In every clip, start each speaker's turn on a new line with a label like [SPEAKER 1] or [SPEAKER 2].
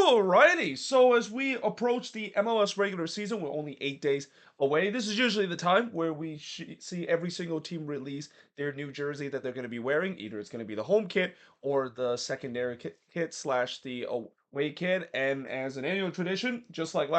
[SPEAKER 1] Alrighty, so as we approach the MLS regular season, we're only 8 days away. This is usually the time where we see every single team release their new jersey that they're going to be wearing. Either it's going to be the home kit or the secondary kit slash the away kit. And as an annual tradition, just like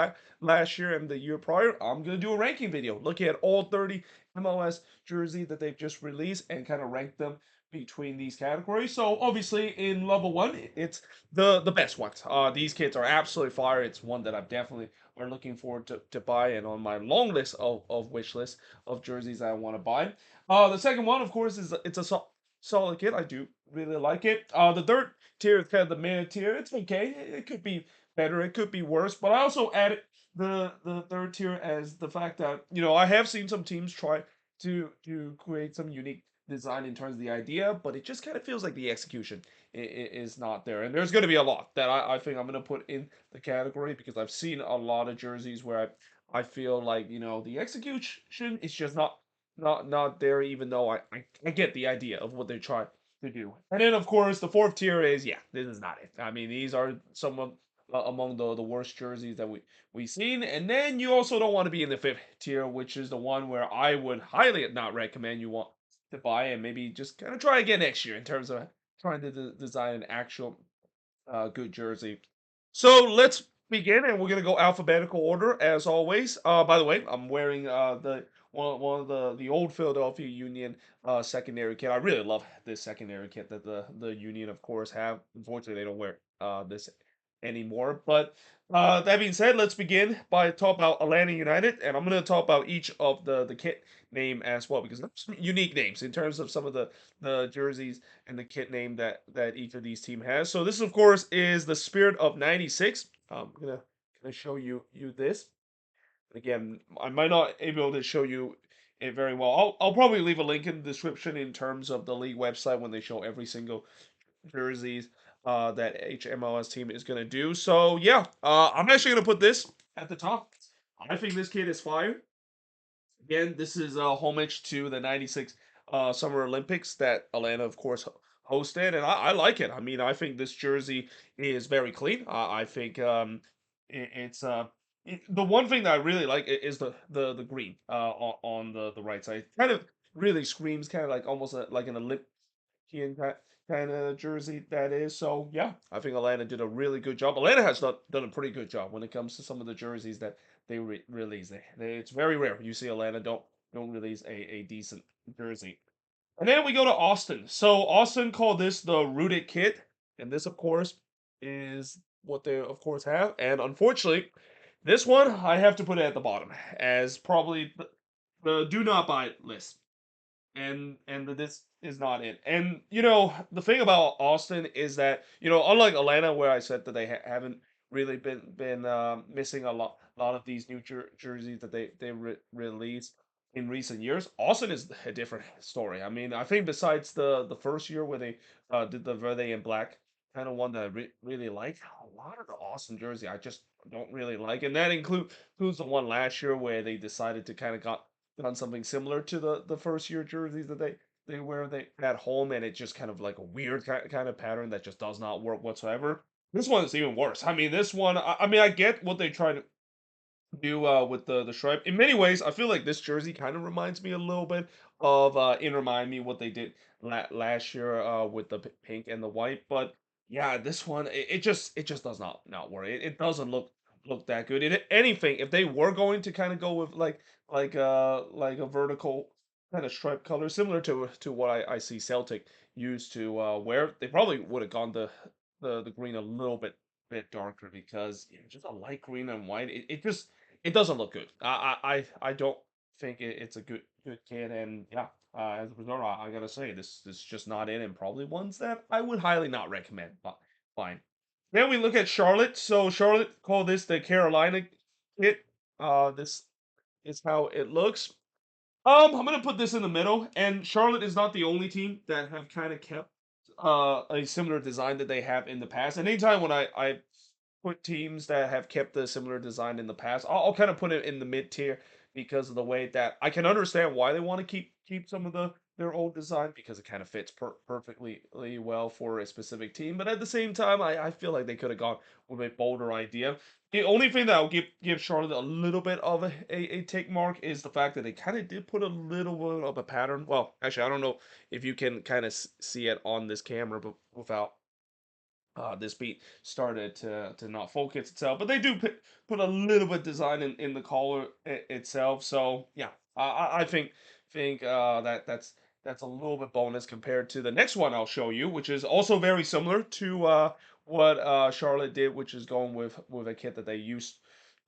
[SPEAKER 1] last year and the year prior, I'm going to do a ranking video looking at all 30 MLS jersey that they've just released and kind of rank them between these categories. So obviously in level one, it's the best ones. These kits are absolutely fire. It's one that I'm definitely are looking forward to buy and on my long list of wish list of jerseys I want to buy. The second one, of course, is it's a solid kit. I do really like it. The third tier is kind of the mid tier. It's okay. It could be better. It could be worse. But I also added the third tier as the fact that I have seen some teams try to create some unique design in terms of the idea, but it just kind of feels like the execution is not there. And there's going to be a lot that I think I'm going to put in the category because I've seen a lot of jerseys where I feel like the execution is just not there, even though I get the idea of what they're trying to do. And then of course the fourth tier is, yeah, this is not it. I mean, these are some of among the worst jerseys that we've seen. And then you also don't want to be in the fifth tier, which is the one where I would highly not recommend you want to buy and maybe just kind of try again next year in terms of trying to design an actual good jersey. So let's begin, and we're gonna go alphabetical order as always. By the way, I'm wearing the one of the old Philadelphia Union secondary kit. I really love this secondary kit that the Union, of course, have. Unfortunately, they don't wear this anymore. But that being said, let's begin by talking about Atlanta United, and I'm gonna talk about each of the kit name as well because there's some unique names in terms of some of the jerseys and the kit name that each of these team has. So this, of course, is the Spirit of '96. I'm gonna show you this. Again, I might not able to show you it very well. I'll probably leave a link in the description in terms of the league website when they show every single jerseys that HMLS team is gonna do. So yeah, I'm actually gonna put this at the top. I think this kit is fire. Again, this is a homage to the '96 Summer Olympics that Atlanta, of course, hosted, and I like it. I mean, I think this jersey is very clean. I think it's the one thing that I really like is the green on the right side. Kind of really screams kind of like almost like an Olympian kind of jersey that is. So yeah, I think Atlanta did a really good job. Atlanta has done a pretty good job when it comes to some of the jerseys that they release. It's very rare you see Atlanta don't release a decent jersey. And then we go to Austin. So Austin called this the Rooted Kit, and this of course is what they of course have. And unfortunately, this one I have to put it at the bottom as probably the do not buy list, and this is not it. And the thing about Austin is that unlike Atlanta, where I said that they haven't really been missing a lot of these new jerseys that they released in recent years. Austin is a different story. I mean, I think besides the first year where they did the Verde and Black kind of one that I really like, a lot of the Austin jersey I just don't really like, and that includes the one last year where they decided to kind of got done something similar to the first year jerseys that they wear they at home, and it's just kind of like a weird kind of pattern that just does not work whatsoever. This one is even worse. I mean, this one. I mean, I get what they try to do with the stripe. In many ways, I feel like this jersey kind of reminds me a little bit of Inter Miami what they did last year with the pink and the white. But yeah, this one it just does not work. It doesn't look that good. Anything, if they were going to kind of go with like a vertical kind of stripe color similar to what I see Celtic used to wear, they probably would have gone the green a little bit darker because just a light green and white. It doesn't look good. I don't think it's a good kid, and yeah, as a result, I gotta say this is just not in, and probably ones that I would highly not recommend. But fine. Then we look at Charlotte. So Charlotte called this the Carolina kit. This is how it looks. I'm gonna put this in the middle, and Charlotte is not the only team that have kind of kept a similar design that they have in the past. And anytime when I put teams that have kept a similar design in the past, I'll kind of put it in the mid tier because of the way that I can understand why they want to keep some of their own design because it kind of fits perfectly well for a specific team. But at the same time, I feel like they could have gone with a bolder idea. The only thing that I'll give Charlotte a little bit of a tick mark is the fact that they kind of did put a little bit of a pattern. Well, actually, I don't know if you can kind of see it on this camera, but without this beat started to not focus itself, but they do put a little bit design in the collar itself. So yeah, I think that that's a little bit bonus compared to the next one I'll show you, which is also very similar to what Charlotte did, which is going with a kit that they used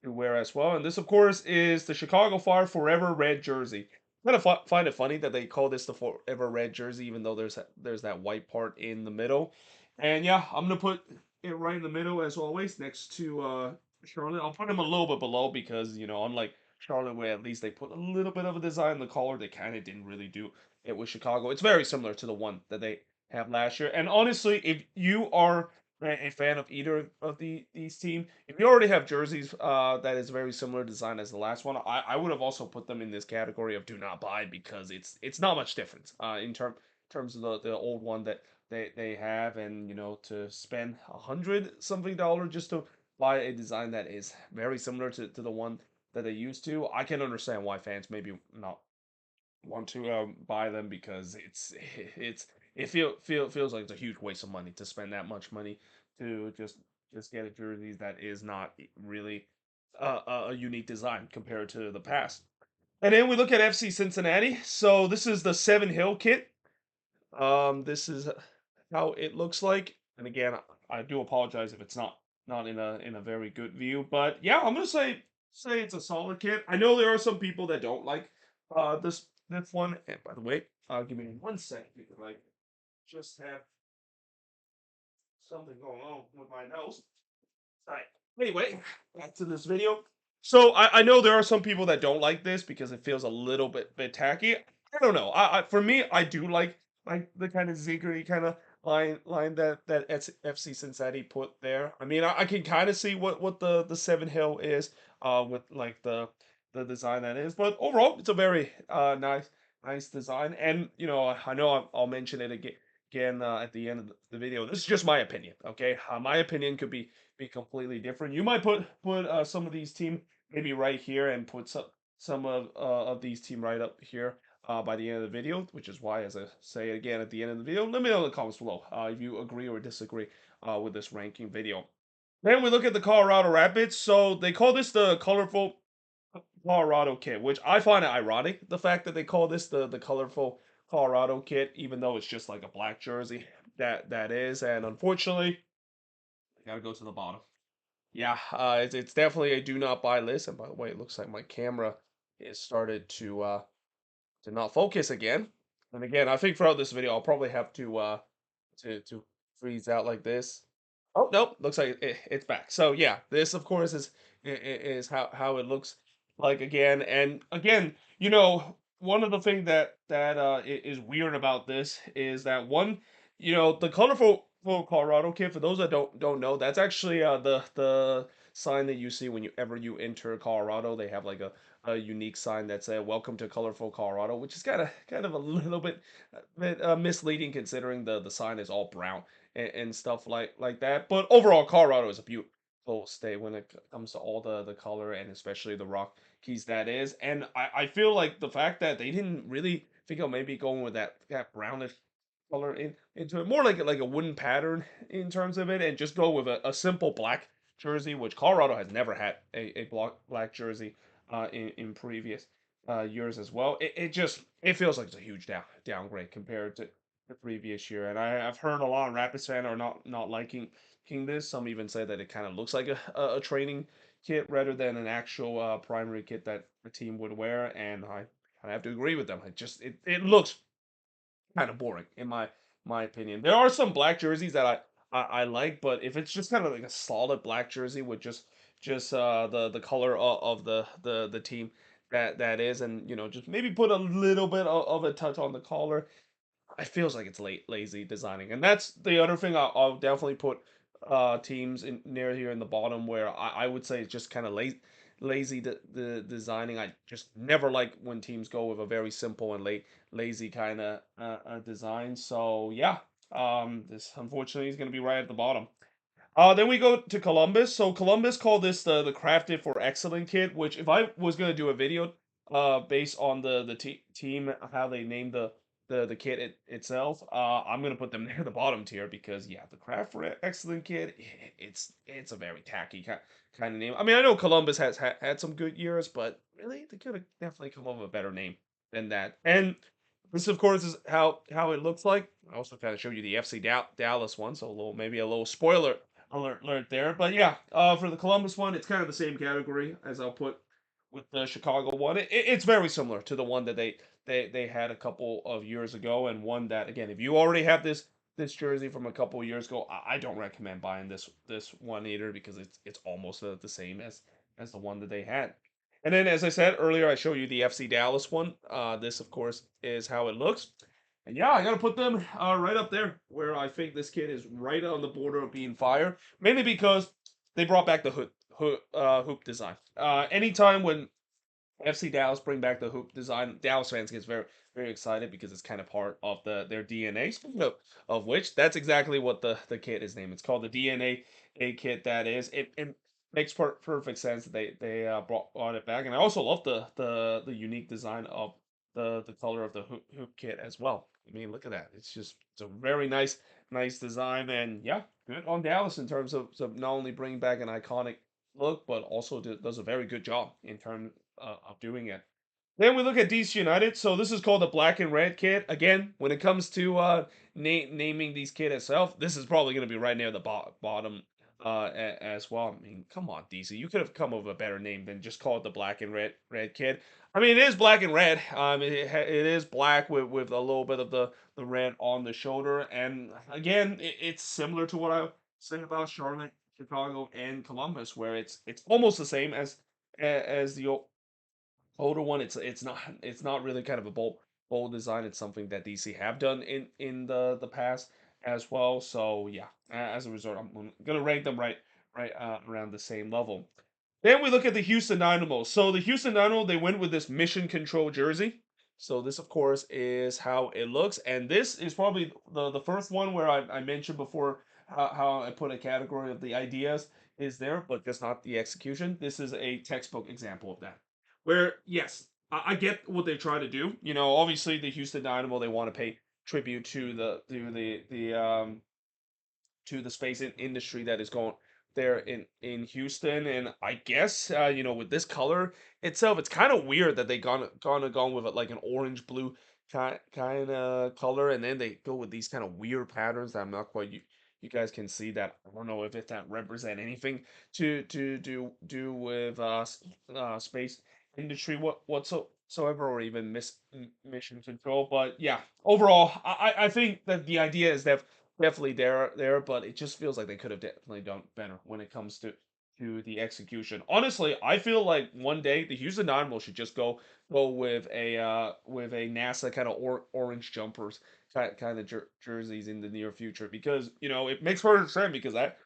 [SPEAKER 1] to wear as well. And this, of course, is the Chicago Fire Forever Red jersey. Kind of find it funny that they call this the Forever Red jersey, even though there's that white part in the middle. And yeah, I'm gonna put it right in the middle as always, next to Charlotte. I'll put him a little bit below because unlike Charlotte, where at least they put a little bit of a design in the collar, they kind of didn't really do it with Chicago. It's very similar to the one that they have last year. And honestly, if you are a fan of either of these teams, if you already have jerseys that is very similar design as the last one, I would have also put them in this category of do not buy because it's not much difference in terms of the old one that they have, and to spend $100 something just to buy a design that is very similar to the one that they used to. I can understand why fans maybe not want to buy them because it's feels like it's a huge waste of money to spend that much money to just get a jersey that is not really a unique design compared to the past. And then we look at FC Cincinnati. So this is the Seven Hill kit. This is how it looks like. And again, I do apologize if it's not in a very good view, but yeah, I'm gonna say it's a solid kit. I know there are some people that don't like this one. And by the way, give me 1 second because I just have something going on with my nose. Right. Anyway, back to this video. So I know there are some people that don't like this because it feels a little bit tacky. I don't know. For me, I do like the kind of ziggery kind of line that FC Cincinnati put there. I mean, I can kind of see what the Seven Hill is with like the design that is, but overall, it's a very nice design. And I know I'll mention it again at the end of the video. This is just my opinion, okay? My opinion could be completely different. You might put some of these team maybe right here and put some of these team right up here by the end of the video, which is why, as I say again at the end of the video, let me know in the comments below if you agree or disagree with this ranking video. Then we look at the Colorado Rapids. So they call this the colorful Colorado kit, which I find it ironic, the fact that they call this the colorful Colorado kit, even though it's just like a black jersey that is. And unfortunately, I gotta go to the bottom. Yeah, it's definitely a do not buy list. And by the way, it looks like my camera is started to not focus again. And again, I think throughout this video, I'll probably have to freeze out like this. Oh nope, looks like it's back. So yeah, this of course is how it looks like again. And again, one of the things that is weird about this is that one, the colorful Colorado kit. For those that don't know, that's actually the sign that you see when you enter Colorado. They have like a unique sign that says "Welcome to Colorful Colorado," which is kind of a little bit misleading considering the sign is all brown and stuff like that. But overall, Colorado is a beautiful state when it comes to all the color and especially the rock keys that is. And I feel like the fact that they didn't really think of maybe going with that brownish color into it, more like a wooden pattern in terms of it, and just go with a simple black jersey, which Colorado has never had a black jersey in previous years as well. It feels like it's a huge downgrade compared to the previous year. And I've heard a lot of Rapids fans are not liking this. Some even say that it kind of looks like a training kit rather than an actual primary kit that the team would wear. And I have to agree with them. It looks kind of boring in my opinion. There are some black jerseys that I like, but if it's just kind of like a solid black jersey with just the color of the team that is, and just maybe put a little bit of a touch on the collar, it feels like it's lazy designing. And that's the other thing I'll definitely put teams in near here in the bottom where I would say it's just kind of lazy the designing. I just never like when teams go with a very simple and lazy kind of design. So yeah, this unfortunately is going to be right at the bottom. Then we go to Columbus. So Columbus called this the Crafted for Excellent kit, which if I was gonna do a video based on the team how they named the kit itself, I'm gonna put them near the bottom tier because yeah, the Craft for Excellent kit, it's a very tacky kind of name. I mean, I know Columbus has had some good years, but really they could have definitely come up with a better name than that. And this, of course, is how it looks like. I also kind of showed you the FC Dallas one, so a little maybe a little spoiler alert there. But yeah, for the Columbus one, it's kind of the same category as I'll put with the Chicago one. It's very similar to the one that they had a couple of years ago, and one that again, if you already have this jersey from a couple of years ago, I don't recommend buying this one either because it's almost the same as the one that they had. And then, as I said earlier, I showed you the FC Dallas one. This, of course, is how it looks. And yeah, I gotta put them right up there where I think this kid is right on the border of being fired. Mainly because they brought back the hoop design. Anytime when FC Dallas bring back the hoop design, Dallas fans gets very excited because it's kind of part of their DNA. Speaking of which, that's exactly what the kit is named. It's called the DNA kit. That is it makes perfect sense that they brought it back. And I also love the unique design of the color of the hoop kit as well. I mean, look at that. It's a very nice design, and yeah, good on Dallas in terms of not only bringing back an iconic look, but also does a very good job in terms of doing it. Then we look at DC United. So this is called the Black and Red kit. Again, when it comes to naming these kit itself, this is probably going to be right near the bottom as well. I mean, come on, DC, you could have come up with a better name than just call it the Black and Red kit. I mean, it is black and red. It is black with a little bit of the red on the shoulder, and again, it's similar to what I said about Charlotte, Chicago, and Columbus, where it's almost the same as the older one. It's not really kind of a bold design. It's something that DC have done in the past as well. So yeah, as a result, I'm gonna rank them right around the same level. Then we look at the Houston Dynamos. So the Houston Dynamo, they went with this mission control jersey. So this, of course, is how it looks, and this is probably the first one where I mentioned before how I put a category of the ideas is there, but just not the execution. This is a textbook example of that. Where yes, I get what they try to do. You know, obviously the Houston Dynamo, they want to pay tribute to the space industry that is going there in Houston. And I guess with this color itself, it's kind of weird that they gone with it like an orange blue kind of color, and then they go with these kind of weird patterns that I'm not quite you guys can see that. I don't know if it that represent anything to do with space industry whatsoever, or even mission control. But yeah, overall, I think that the idea is definitely there, but it just feels like they could have definitely done better when it comes to the execution. Honestly, I feel like one day the Houston Dynamo should just go with a NASA kind of orange jumpers kind of jerseys in the near future, because it makes perfect sense because that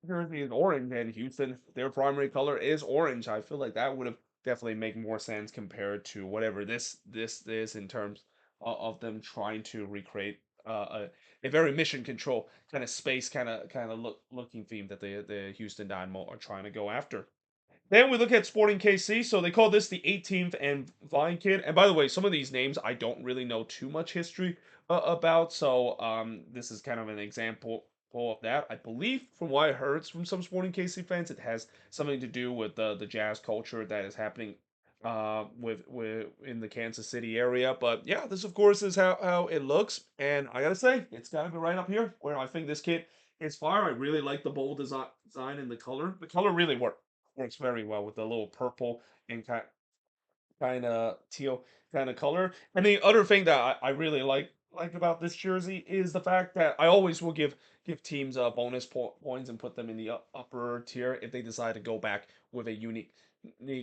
[SPEAKER 1] jersey is orange and Houston, their primary color is orange. I feel like that would have definitely make more sense compared to whatever this is in terms of them trying to recreate a very mission control kind of space kind of looking theme that the Houston Dynamo are trying to go after. Then we look at Sporting KC. So they call this the 18th and Vine Kid. And by the way, some of these names I don't really know too much history about. So this is kind of an example of that. I believe, from what I heard from some Sporting KC fans, it has something to do with the jazz culture that is happening with in the Kansas City area. But yeah, this of course is how it looks. And I gotta say, it's gotta be right up here where I think this kit is fire. I really like the bold design and the color. The color really works very well with the little purple and kind of teal kind of color. And the other thing that I really like about this jersey is the fact that I always will give teams bonus points and put them in the upper tier if they decide to go back with a unique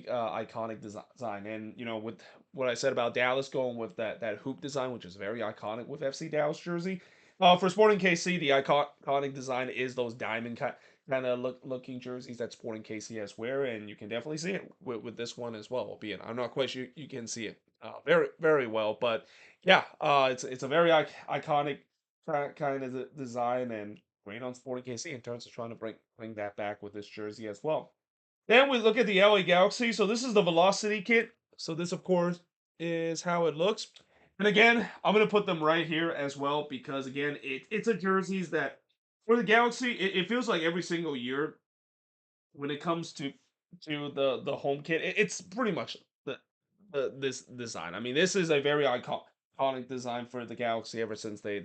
[SPEAKER 1] iconic design. And with what I said about Dallas going with that hoop design, which is very iconic with FC Dallas jersey. For Sporting KC, the iconic design is those diamond kind of looking jerseys that Sporting KC has wear, and you can definitely see it with this one as well. Albeit I'm not quite sure you can see it very well, but yeah, it's a very iconic kind of design and great on Sporting KC in terms of trying to bring that back with this jersey as well. Then we look at the LA Galaxy. So this is the Velocity kit. So this, of course, is how it looks. And again, I'm gonna put them right here as well because again, it's a jerseys that for the Galaxy, it feels like every single year when it comes to the home kit, it's pretty much the this design. I mean, this is a very iconic design for the Galaxy ever since they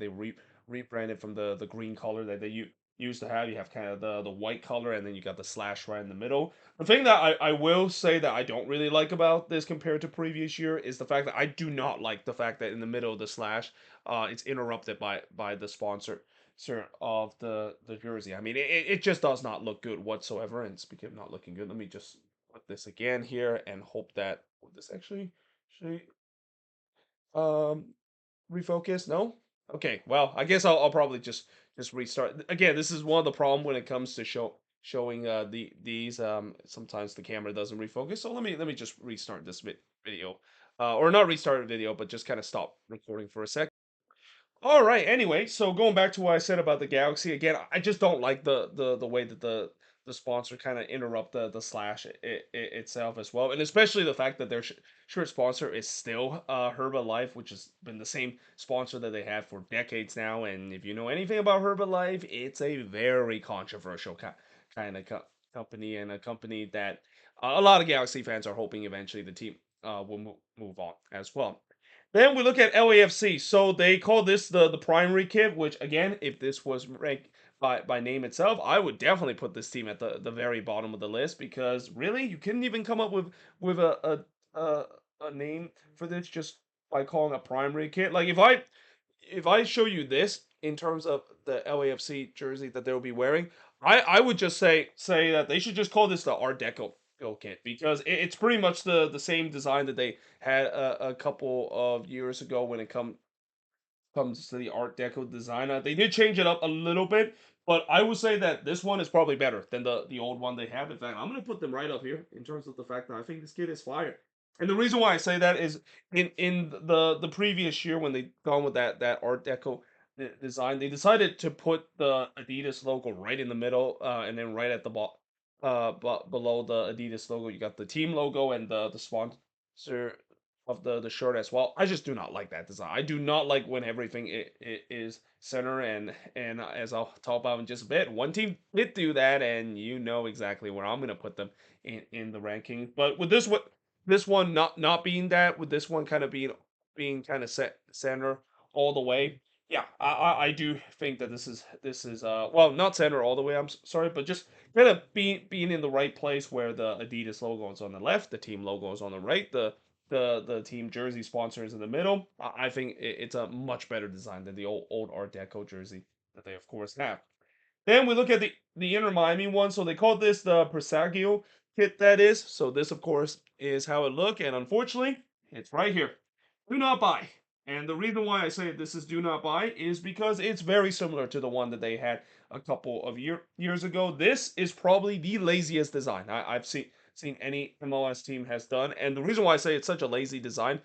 [SPEAKER 1] rebranded from the green color that they used to have. You have kind of the white color, and then you got the slash right in the middle. The thing that I will say that I don't really like about this compared to previous year is the fact that I do not like the fact that in the middle of the slash, it's interrupted by the sponsor of the jersey. I mean, it just does not look good whatsoever. And speaking of not looking good, let me just put this again here and hope that would this actually um refocus? No? Okay, well, I guess I'll probably just restart. Again, this is one of the problem when it comes to showing these sometimes the camera doesn't refocus. So let me just restart this video. Or not restart the video, but just kind of stop recording for a sec. All right. Anyway, so going back to what I said about the Galaxy again, I just don't like the way that the sponsor kind of interrupt the slash itself as well, and especially the fact that their shirt sponsor is still Herbalife, which has been the same sponsor that they had for decades now. And if you know anything about Herbalife, it's a very controversial kind of company and a company that a lot of Galaxy fans are hoping eventually the team will move on as well. Then we look at LAFC. So they call this the primary kit, which again, if this was ranked by name itself, I would definitely put this team at the very bottom of the list because really you couldn't even come up with a name for this just by calling a primary kit. Like if I show you this in terms of the LAFC jersey that they'll be wearing, I would just say that they should just call this the Art Deco kit because it's pretty much the same design that they had a couple of years ago when it comes to the Art Deco design. They did change it up a little bit, but I would say that this one is probably better than the old one they have. In fact, I'm gonna put them right up here in terms of the fact that I think this kit is fire. And the reason why I say that is in the previous year when they gone with that Art Deco design, they decided to put the Adidas logo right in the middle, and then right at the bottom, below the Adidas logo, you got the team logo and the sponsor of the shirt as well. I just do not like that design. I do not like when everything it is center and as I'll talk about in just a bit, one team did do that, and you know exactly where I'm gonna put them in the ranking. But with this one not being that, with this one kind of being kind of set center all the way. Yeah, I do think that this is well, not center all the way. Sorry, but just kind of being in the right place where the Adidas logo is on the left, the team logo is on the right, the team jersey sponsor is in the middle. I think it's a much better design than the old Art Deco jersey that they of course have. Then we look at the Inter Miami one. So they called this the Presagio kit. That is. So this of course is how it look, and unfortunately, it's right here. Do not buy. And the reason why I say this is do not buy is because it's very similar to the one that they had a couple of years ago. This is probably the laziest design I've seen any MLS team has done. And the reason why I say it's such a lazy design,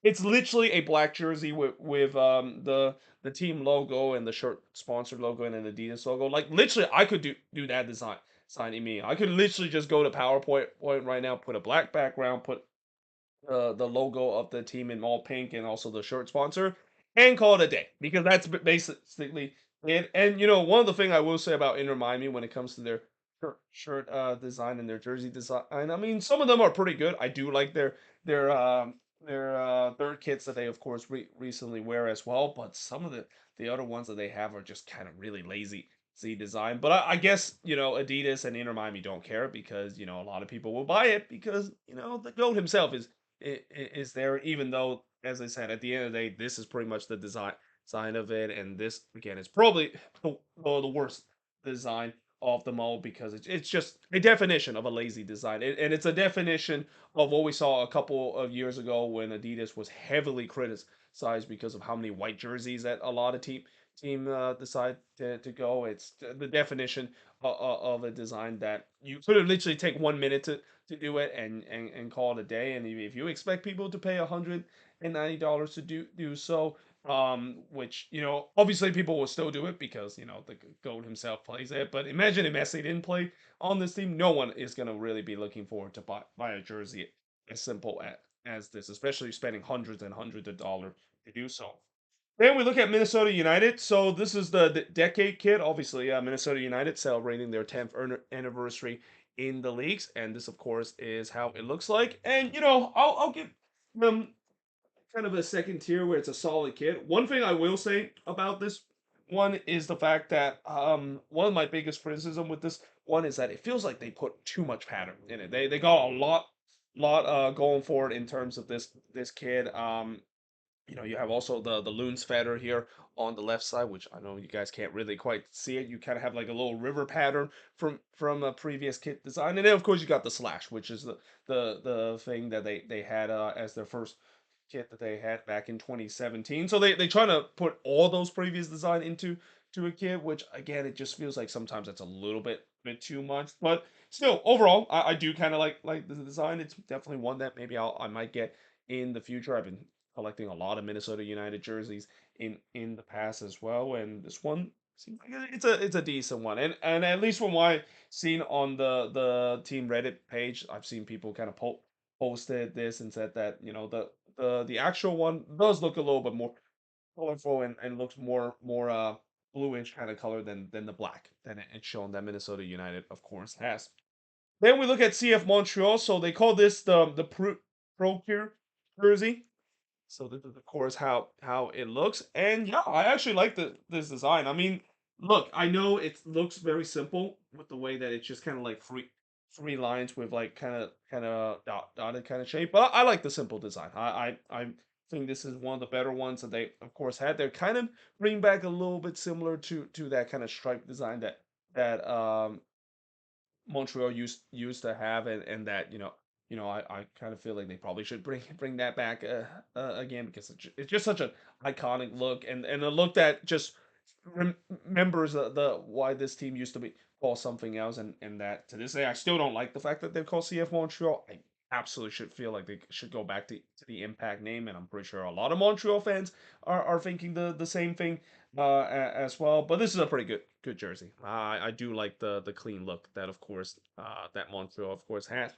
[SPEAKER 1] it's literally a black jersey with the team logo and the shirt sponsored logo and an Adidas logo. Like literally, I could do that design signing me. I could literally just go to PowerPoint right now, put a black background, put the logo of the team in all pink and also the shirt sponsor, and call it a day because that's basically it. And you know, one of the thing I will say about Inter Miami when it comes to their shirt design and their jersey design, I mean, some of them are pretty good. I do like their third kits that they of course recently wear as well, but some of the other ones that they have are just kind of really lazy design. But I guess you know Adidas and Inter Miami don't care because you know a lot of people will buy it because you know the goat himself is there, even though, as I said, at the end of the day, this is pretty much the design of it, and this again is probably the worst design of them all because it's just a definition of a lazy design, and it's a definition of what we saw a couple of years ago when Adidas was heavily criticized because of how many white jerseys that a lot of team decide to go. It's the definition of a design that you could have literally take 1 minute to do it and call it a day. And if you expect people to pay $190 to do so, which obviously people will still do it because the goat himself plays it. But imagine if Messi didn't play on this team, no one is gonna really be looking forward to buy a jersey as simple as this, especially spending hundreds and hundreds of dollars to do so. Then we look at Minnesota United. So this is the decade kid. Obviously, Minnesota United celebrating their 10th anniversary in the leagues, and this, of course, is how it looks like. And I'll give them kind of a second tier where it's a solid kid. One thing I will say about this one is the fact that one of my biggest criticism with this one is that it feels like they put too much pattern in it. They got a lot going for it in terms of this kid. You have also the loons feather here on the left side, which I know you guys can't really quite see it. You kind of have like a little river pattern from a previous kit design, and then of course you got the slash, which is the thing that they had as their first kit that they had back in 2017. So they try to put all those previous design into a kit, which again it just feels like sometimes it's a little bit too much, but still overall I do kind of like the design. It's definitely one that maybe I might get in the future. I've been collecting a lot of Minnesota United jerseys in the past as well, and this one seems like it's a decent one. And at least from what I've seen on the team Reddit page, I've seen people kind of posted this and said that the actual one does look a little bit more colorful and looks more bluish kind of color than the black that it's shown that Minnesota United of course has. Then we look at CF Montreal, so they call this the Procure jersey. So this is of course how it looks, and yeah, I actually like this design. I mean, look, I know it looks very simple with the way that it's just kind of like three lines with like kind of dotted kind of shape, but I like the simple design. I think this is one of the better ones that they of course had. They're kind of bring back a little bit similar to that kind of stripe design that Montreal used to have, and that I kind of feel like they probably should bring that back again because it's just such an iconic look and a look that just remembers the why this team used to be called something else, and that to this day I still don't like the fact that they're called CF Montreal. I absolutely should feel like they should go back to the Impact name, and I'm pretty sure a lot of Montreal fans are thinking the same thing as well. But this is a pretty good jersey. I do like the clean look that of course that Montreal of course has.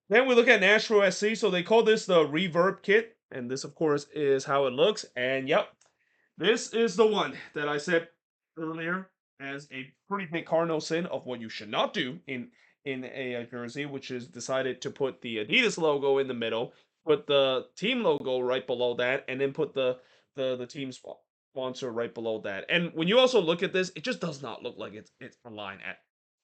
[SPEAKER 1] Then we look at Nashville SC. So they call this the Reverb Kit, and this of course is how it looks. And yep, this is the one that I said earlier as a pretty big cardinal sin of what you should not do in a jersey, which is decided to put the Adidas logo in the middle, put the team logo right below that, and then put the team sponsor right below that. And when you also look at this, it just does not look like it's aligned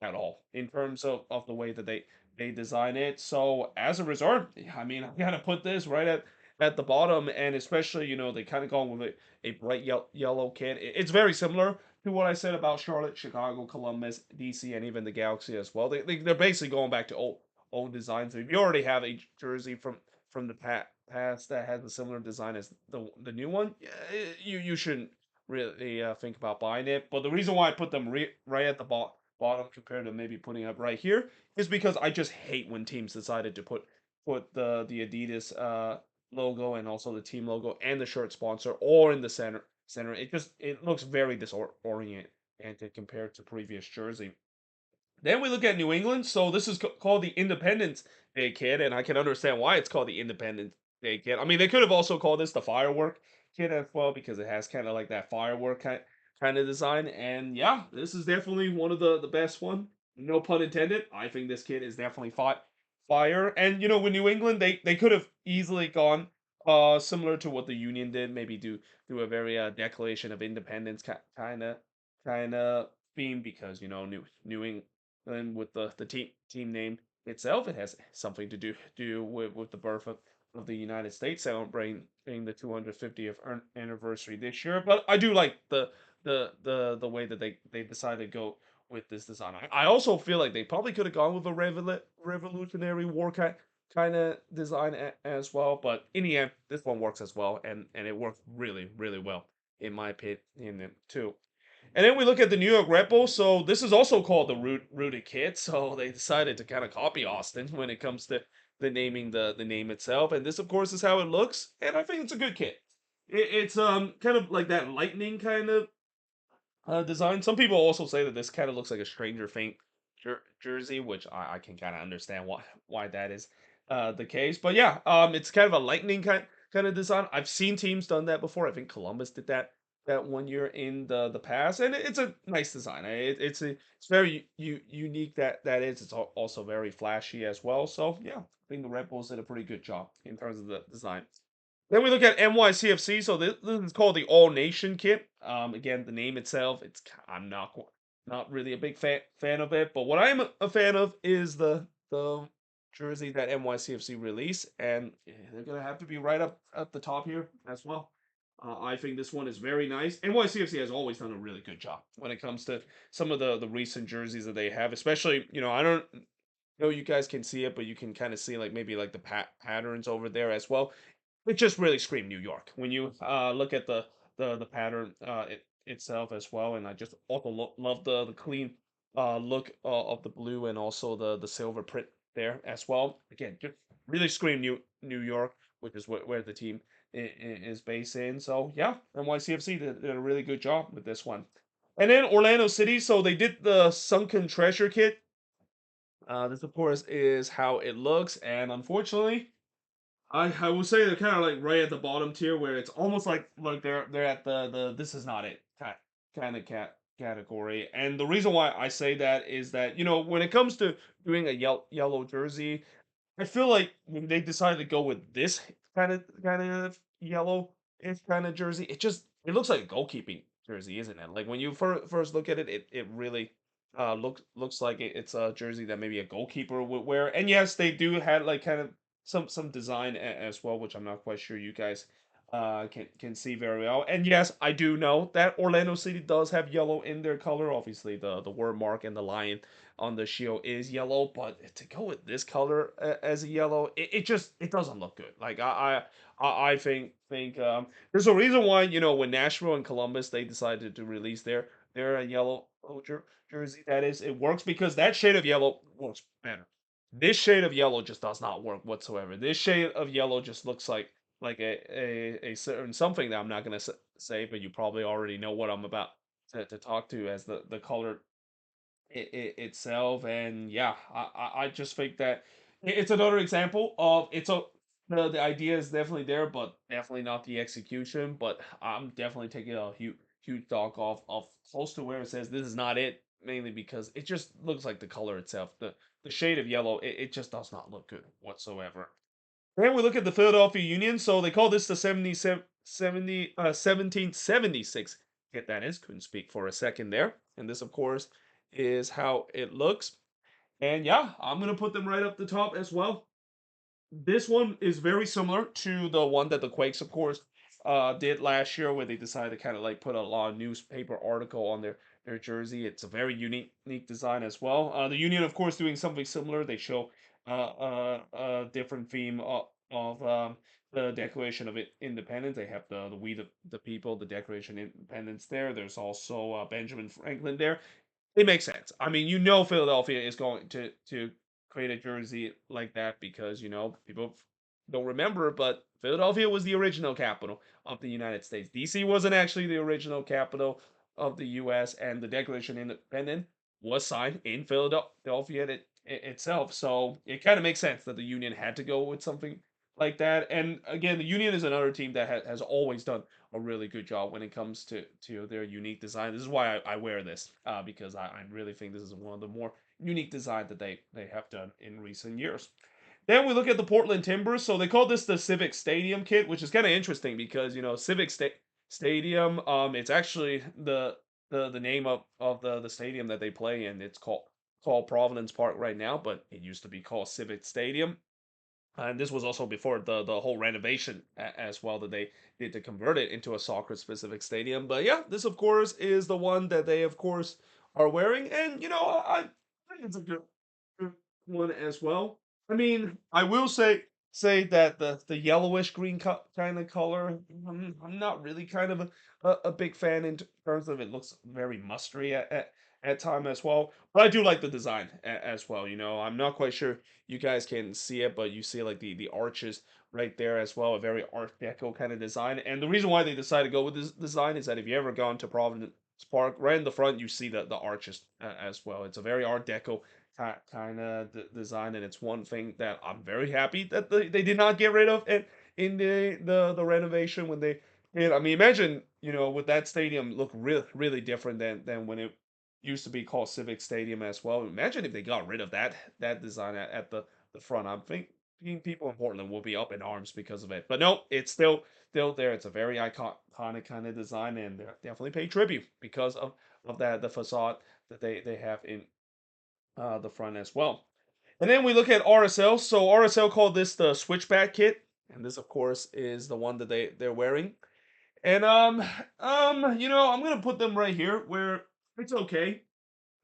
[SPEAKER 1] at all in terms of the way that they design it. So as a result, I mean, I gotta put this right at the bottom, and especially they kind of gone with a bright yellow kit. It's very similar to what I said about Charlotte, Chicago, Columbus, DC, and even the Galaxy as well. They're basically going back to old designs. If you already have a jersey from the past that has a similar design as the new one, you shouldn't really think about buying it. But the reason why I put them right at the bottom compared to maybe putting up right here is because I just hate when teams decided to put the Adidas logo and also the team logo and the shirt sponsor or in the center. It looks very disoriented compared to previous jersey. Then we look at New England. So this is called the Independence Day kit, and I can understand why it's called the Independence Day kit. I mean, they could have also called this the firework kit as well because it has kind of like that firework kind of design. And yeah, this is definitely one of the best one. No pun intended. I think this kit is definitely fire. And with New England, they could have easily gone similar to what the Union did, maybe do a very Declaration of Independence kind of theme because New England with the team name itself, it has something to do with the birth of the United States celebrating the 250th anniversary this year. But I do like the way that they decided to go with this design. I also feel like they probably could have gone with a Revolutionary War kind of design as well. But in the end, this one works as well, and it worked really well. in my opinion too. And then we look at the New York Red Bulls. So this is also called the Rooted Kit. So they decided to kind of copy Austin when it comes to the naming the name itself. And this, of course, is how it looks. And I think it's a good kit. It's kind of like that lightning kind of design. Some people also say that this kind of looks like a Stranger Things jersey, which I can kind of understand why that is the case. But yeah, it's kind of a lightning kind of design. I've seen teams done that before. I think Columbus did that one year in the past, and it's a nice design. It's very unique that is. It's also very flashy as well. So yeah, I think the Red Bulls did a pretty good job in terms of the design. Then we look at NYCFC. So this is called the All Nation kit. Again, the name itself, I'm not really a big fan of it. But what I'm a fan of is the jersey that NYCFC released, and they're gonna have to be right up at the top here as well. I think this one is very nice. NYCFC has always done a really good job when it comes to some of the recent jerseys that they have, especially I don't know you guys can see it, but you can kind of see like maybe like the patterns over there as well. It just really screamed New York when you look at the pattern itself as well. And I just also love the clean look of the blue and also the silver print there as well. Again, just really scream New York, which is where the team is based in. So yeah, NYCFC did a really good job with this one. And then Orlando City, so they did the Sunken Treasure kit. This of course is how it looks, and unfortunately, I will say they're kind of like right at the bottom tier where it's almost like they're at the this is not it kind of category. And the reason why I say that is that when it comes to doing a yellow jersey, I feel like when they decided to go with this kind of yellow ish kind of jersey, it looks like a goalkeeping jersey, isn't it? Like when you first look at it, it really looks like it's a jersey that maybe a goalkeeper would wear. And yes, they do have like kind of some design as well, which I'm not quite sure you guys can see very well. And yes, I do know that Orlando City does have yellow in their color. Obviously, the word mark and the lion on the shield is yellow, but to go with this color as a yellow, it doesn't look good. Like I think there's a reason why when Nashville and Columbus they decided to release their yellow jersey. That is, it works because that shade of yellow works better. This shade of yellow just does not work whatsoever. This shade of yellow just looks like a certain something that I'm not gonna say, but you probably already know what I'm about to talk to as the color itself. And yeah, I just think that it's another example of the idea is definitely there, but definitely not the execution. But I'm definitely taking a huge dog off close to where it says this is not it, mainly because it just looks like the color itself, the shade of yellow, it just does not look good whatsoever. Then we look at the Philadelphia Union. So they call this the 1776. Get that is, couldn't speak for a second there. And this, of course, is how it looks. And yeah, I'm going to put them right up the top as well. This one is very similar to the one that the Quakes, of course, did last year, where they decided to kind of like put a lot of newspaper article on their jersey. It's a very unique design as well. The Union, of course, doing something similar. They show a different theme of the Declaration of Independence. They have the We the People, the Declaration of Independence there. There's also Benjamin Franklin there. It makes sense. I mean, Philadelphia is going to create a jersey like that because people don't remember, but Philadelphia was the original capital of the United States. DC wasn't actually the original capital of the U.S., and the Declaration of Independence was signed in Philadelphia itself. So it kind of makes sense that the Union had to go with something like that. And again, the Union is another team that has always done a really good job when it comes to their unique design. This is why I wear this because I really think this is one of the more unique designs that they have done in recent years. Then we look at the Portland Timbers. So they call this the Civic Stadium kit, which is kind of interesting because Civic Stadium. It's actually the name of the stadium that they play in. It's called Providence Park right now, but it used to be called Civic Stadium. And this was also before the whole renovation as well that they did to convert it into a soccer specific stadium. But yeah, this of course is the one that they of course are wearing, and I think it's a good one as well. I mean, I will say say that the yellowish green kind of color. I'm not really kind of a big fan in terms of it looks very mustardy at time as well. But I do like the design as well. You know, I'm not quite sure you guys can see it, but you see like the arches right there as well, a very Art Deco kind of design. And the reason why they decided to go with this design is that if you ever gone to Providence Park, right in the front, you see the arches as well. It's a very Art Deco kind of design, and it's one thing that I'm very happy that they did not get rid of it in the renovation when they did. I mean, imagine with that stadium look really different than when it used to be called Civic Stadium as well. Imagine if they got rid of that design at the front. I'm thinking people in Portland will be up in arms because of it, but no, it's still there. It's a very iconic kind of design, and they definitely pay tribute because of that the facade that they have in the front as well. And then we look at RSL. So RSL called this the switchback kit, and this of course is the one that they're wearing. And I'm gonna put them right here where it's okay.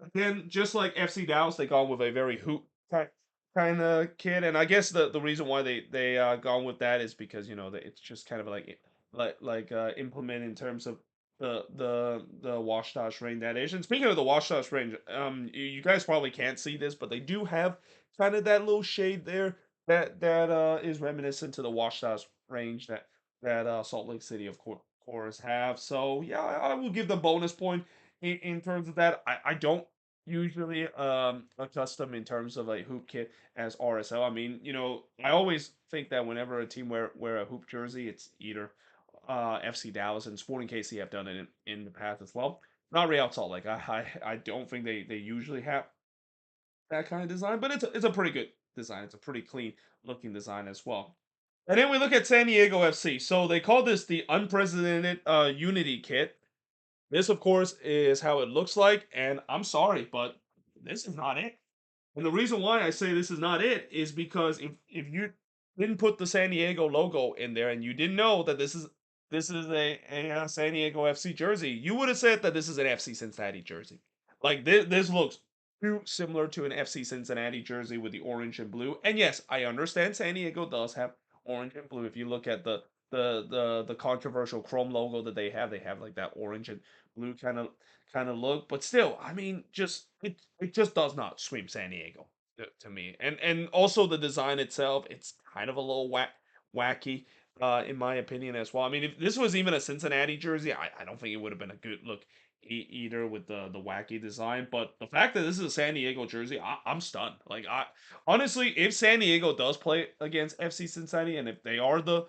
[SPEAKER 1] Again, just like FC Dallas, they gone with a very hoop kind of kid, and I guess the reason why they gone with that is because it's just kind of implement in terms of the wash range that is. And speaking of the wash range, you guys probably can't see this, but they do have kind of that little shade there that is reminiscent to the wash range that Salt Lake City of course have. So yeah, I will give the bonus point in terms of that. I don't usually accustomed in terms of a hoop kit as RSL. I mean, I always think that whenever a team wear a hoop jersey, it's either FC Dallas and Sporting KC have done it in the past as well. Not Real Salt Lake. I don't think they usually have that kind of design, but it's a pretty good design. It's a pretty clean looking design as well. And then we look at San Diego FC. So they call this the unprecedented Unity kit. This, of course, is how it looks like, and I'm sorry, but this is not it. And the reason why I say this is not it is because if you didn't put the San Diego logo in there and you didn't know that this is a San Diego FC jersey, you would have said that this is an FC Cincinnati jersey. Like this looks too similar to an FC Cincinnati jersey with the orange and blue. And yes, I understand San Diego does have orange and blue. If you look at the controversial Chrome logo that they have like that orange and blue kind of look. But still, I mean, just it just does not scream San Diego to me. And also the design itself, it's kind of a little wacky. In my opinion, as well. I mean, if this was even a Cincinnati jersey, I don't think it would have been a good look either with the wacky design. But the fact that this is a San Diego jersey, I'm stunned. Like I honestly, if San Diego does play against FC Cincinnati, and if they are the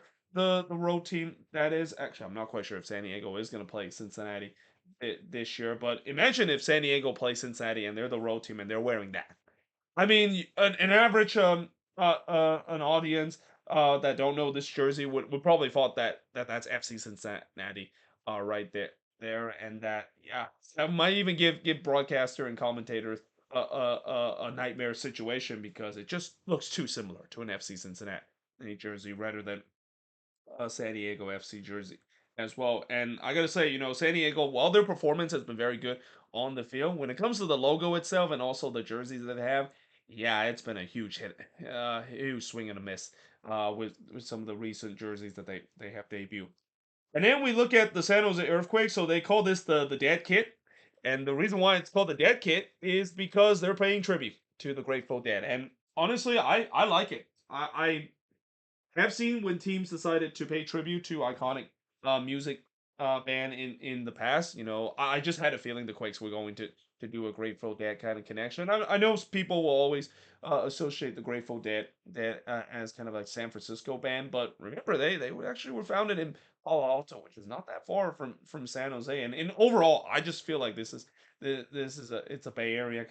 [SPEAKER 1] road team, that is actually I'm not quite sure if San Diego is going to play Cincinnati this year. But imagine if San Diego plays Cincinnati and they're the road team and they're wearing that. I mean, an average an audience that don't know this jersey would probably thought that's FC Cincinnati right there, and that yeah, that might even give broadcaster and commentators a nightmare situation because it just looks too similar to an FC Cincinnati jersey rather than San Diego FC jersey as well. And I gotta say, San Diego, while their performance has been very good on the field, when it comes to the logo itself and also the jerseys that they have, yeah, it's been a huge hit, huge swing and a miss with some of the recent jerseys that they have debuted. And then we look at the San Jose Earthquake. So they call this the Dead Kit, and the reason why it's called the Dead Kit is because they're paying tribute to the Grateful Dead. And honestly, I like it. I've seen when teams decided to pay tribute to iconic music band in the past. I just had a feeling the Quakes were going to do a Grateful Dead kind of connection. I know people will always associate the Grateful Dead as kind of like San Francisco band, but remember they were founded in Palo Alto, which is not that far from San Jose. And overall, I just feel like this is it's a Bay Area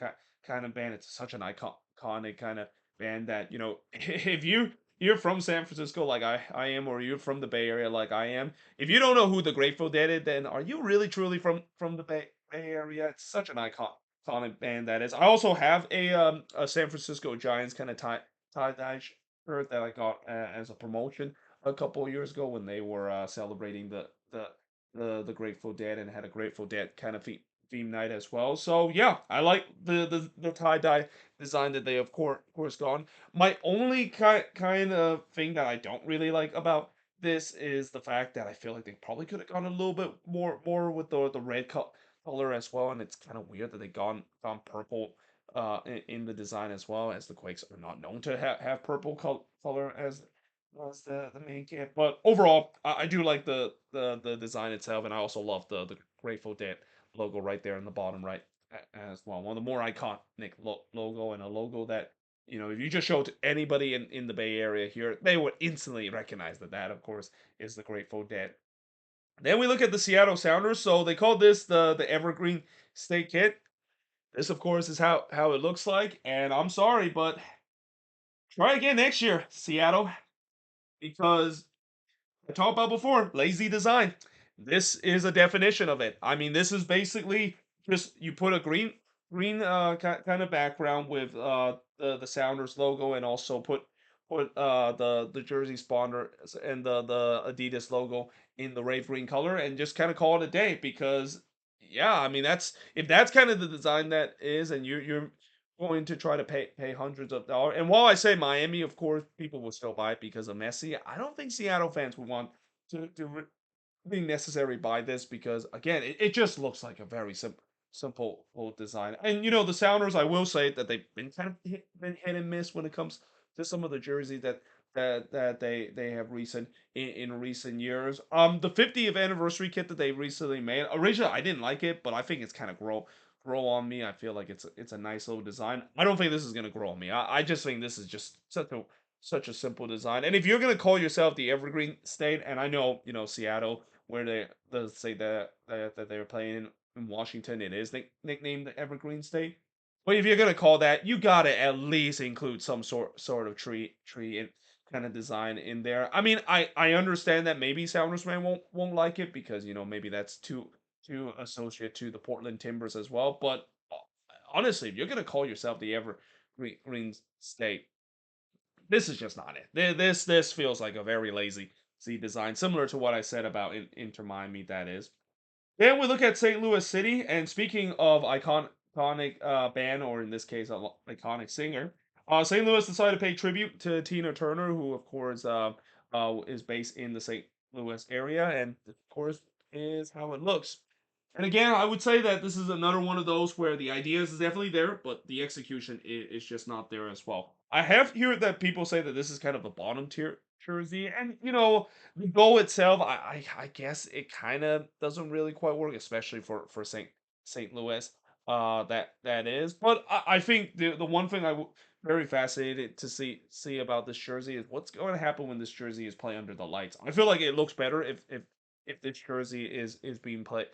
[SPEAKER 1] kind of band. It's such an iconic kind of band that if you're from San Francisco like I am, or you're from the Bay Area like I am. If you don't know who the Grateful Dead is, then are you really truly from the Bay Area? It's such an iconic band that is. I also have a San Francisco Giants kind of tie dye shirt that I got as a promotion a couple of years ago when they were celebrating the Grateful Dead and had a Grateful Dead kind of theme night as well. So yeah, I like the tie dye design that they of course gone. My only kind of thing that I don't really like about this is the fact that I feel like they probably could have gone a little bit more with the red color as well, and it's kind of weird that they gone purple in the design as well, as the Quakes are not known to have purple color as the main kit. But overall, I do like the design itself, and I also love the Grateful Dead logo right there in the bottom right as well. One of the more iconic logo, and a logo that, if you just show it to anybody in the Bay Area here, they would instantly recognize that of course is the Grateful Dead. Then we look at the Seattle Sounders. So they call this the Evergreen State Kit. This of course is how it looks like, and I'm sorry, but try again next year, Seattle, because I talked about before, lazy design. This is a definition of it. I mean, this is basically just you put a green kind of background with the Sounders logo, and also put the jersey sponsor and the Adidas logo in the rave green color, and just kind of call it a day. Because yeah, I mean, that's if that's kind of the design that is, and you're going to try to pay hundreds of dollars. And while I say Miami, of course, people will still buy it because of Messi. I don't think Seattle fans would want to being necessary buy this, because again, it just looks like a very simple old design. And the Sounders, I will say that they've been kind of been hit and miss when it comes to some of the jerseys that they have in recent years. The 50th anniversary kit that they recently made. Originally, I didn't like it, but I think it's kind of grow on me. I feel like it's a nice little design. I don't think this is gonna grow on me. I just think this is just such a simple design. And if you're gonna call yourself the Evergreen State, and I know Seattle, where they say that they're playing in Washington, it is nicknamed the Evergreen State. But if you're gonna call that, you gotta at least include some sort of tree in, kind of design in there. I mean, I understand that maybe Sounders fan won't like it, because maybe that's too associated to the Portland Timbers as well. But honestly, if you're gonna call yourself the Evergreen State, this is just not it. This feels like a very lazy design, similar to what I said about Inter Miami. That is. Then we look at St. Louis City, and speaking of iconic band, or in this case, iconic singer, St. Louis decided to pay tribute to Tina Turner, who of course is based in the St. Louis area, and of course is how it looks. And again, I would say that this is another one of those where the ideas is definitely there, but the execution is just not there as well. I have heard that people say that this is kind of a bottom tier jersey, and the goal itself, I guess it kind of doesn't really quite work, especially for St. Louis. That is, but I think the one thing very fascinated to see about this jersey is what's going to happen when this jersey is played under the lights. I feel like it looks better if this jersey is being played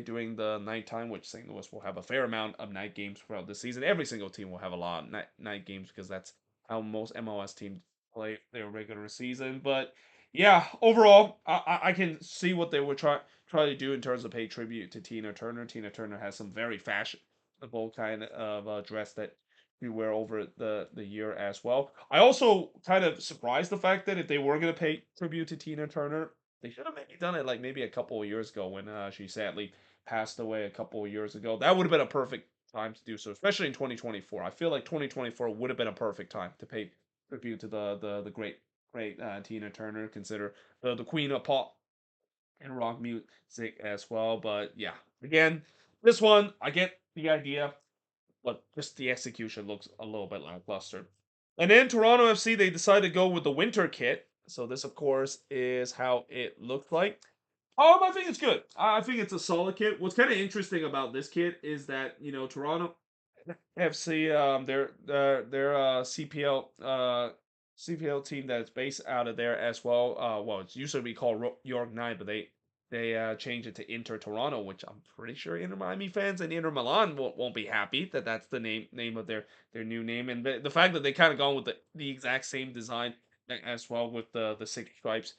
[SPEAKER 1] during the nighttime, which St. Louis will have a fair amount of night games throughout the season. Every single team will have a lot of night games, because that's how most MLS teams play their regular season. But yeah, overall, I can see what they would try to do in terms of pay tribute to Tina Turner. Tina Turner has some very fashionable kind of dress that you wear over the year as well. I also kind of surprised the fact that if they were going to pay tribute to Tina Turner, they should have maybe done it like maybe a couple of years ago, when she sadly passed away a couple of years ago. That would have been a perfect time to do so, especially in 2024. I feel like 2024 would have been a perfect time to pay tribute to the great Tina Turner, consider the queen of pop and rock music as well. But yeah, again, this one I get the idea, but just the execution looks a little bit lackluster. And then Toronto FC, they decided to go with the winter kit. So this, of course, is how it looked like. I think it's good. I think it's a solid kit. What's kind of interesting about this kit is that Toronto FC, their CPL team that's based out of there as well. Well, it's used to be called York Nine, but they changed it to Inter Toronto, which I'm pretty sure Inter Miami fans and Inter Milan won't be happy that that's the name of their new name. And the fact that they kind of gone with the exact same design as well, with the six stripes.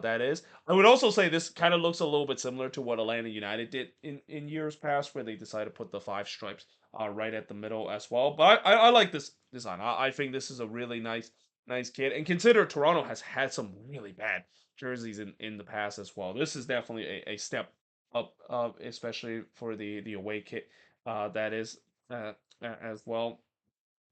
[SPEAKER 1] That is. I would also say this kind of looks a little bit similar to what Atlanta United did in years past, where they decided to put the five stripes right at the middle as well. But I like this design. I think this is a really nice kit. And consider Toronto has had some really bad jerseys in the past as well. This is definitely a step up, especially for the away kit. That is as well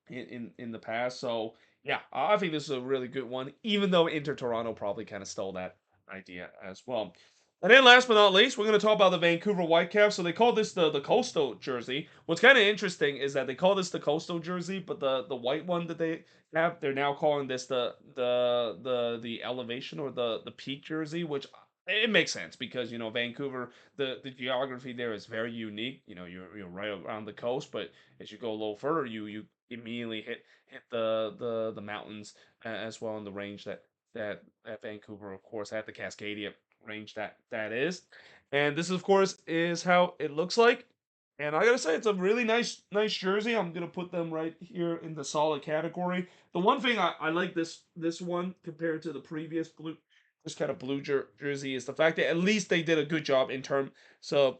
[SPEAKER 1] in the past. So yeah, I think this is a really good one, even though Inter Toronto probably kind of stole that idea as well. And then last but not least, we're going to talk about the Vancouver Whitecaps. So they call this the Coastal jersey. What's kind of interesting is that they call this the Coastal jersey, but the white one that they have, they're now calling this the elevation or the peak jersey, which it makes sense because Vancouver, the geography there is very unique. You're right around the coast, but as you go a little further, you immediately hit the mountains as well in the range that Vancouver, of course, had the Cascadia range that is. And this, of course, is how it looks like. And I gotta say, it's a really nice jersey. I'm gonna put them right here in the solid category. The one thing I like this one compared to the previous blue, this kind of blue jersey is the fact that at least they did a good job in terms of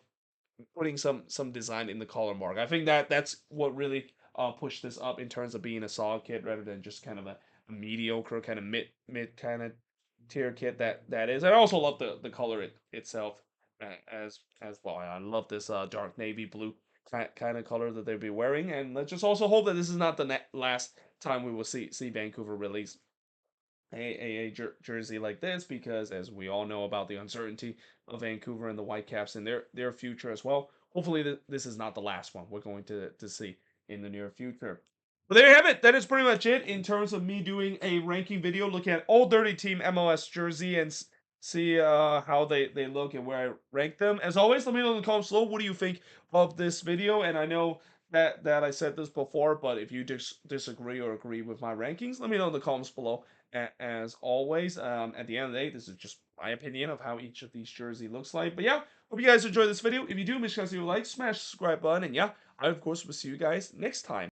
[SPEAKER 1] putting some design in the collar mark. I think that's what really pushed this up in terms of being a solid kit rather than just kind of a mediocre kind of mid kind of tier kit that is. I also love the color itself as well. I love this dark navy blue kind of color that they'll be wearing, and let's just also hope that this is not the last time we will see Vancouver release jersey like this, because as we all know about the uncertainty of Vancouver and the Whitecaps and their future as well. Hopefully, this is not the last one we're going to see in the near future. But there you have it. That is pretty much it in terms of me doing a ranking video, looking at all 30 team MLS jersey and see how they look and where I rank them. As always, let me know in the comments below, what do you think of this video? And I know that I said this before, but if you disagree or agree with my rankings, let me know in the comments below. As always, at the end of the day, this is just my opinion of how each of these jersey looks like. But yeah, hope you guys enjoyed this video. If you do, make sure to leave a like, smash the subscribe button, and yeah, I of course will see you guys next time.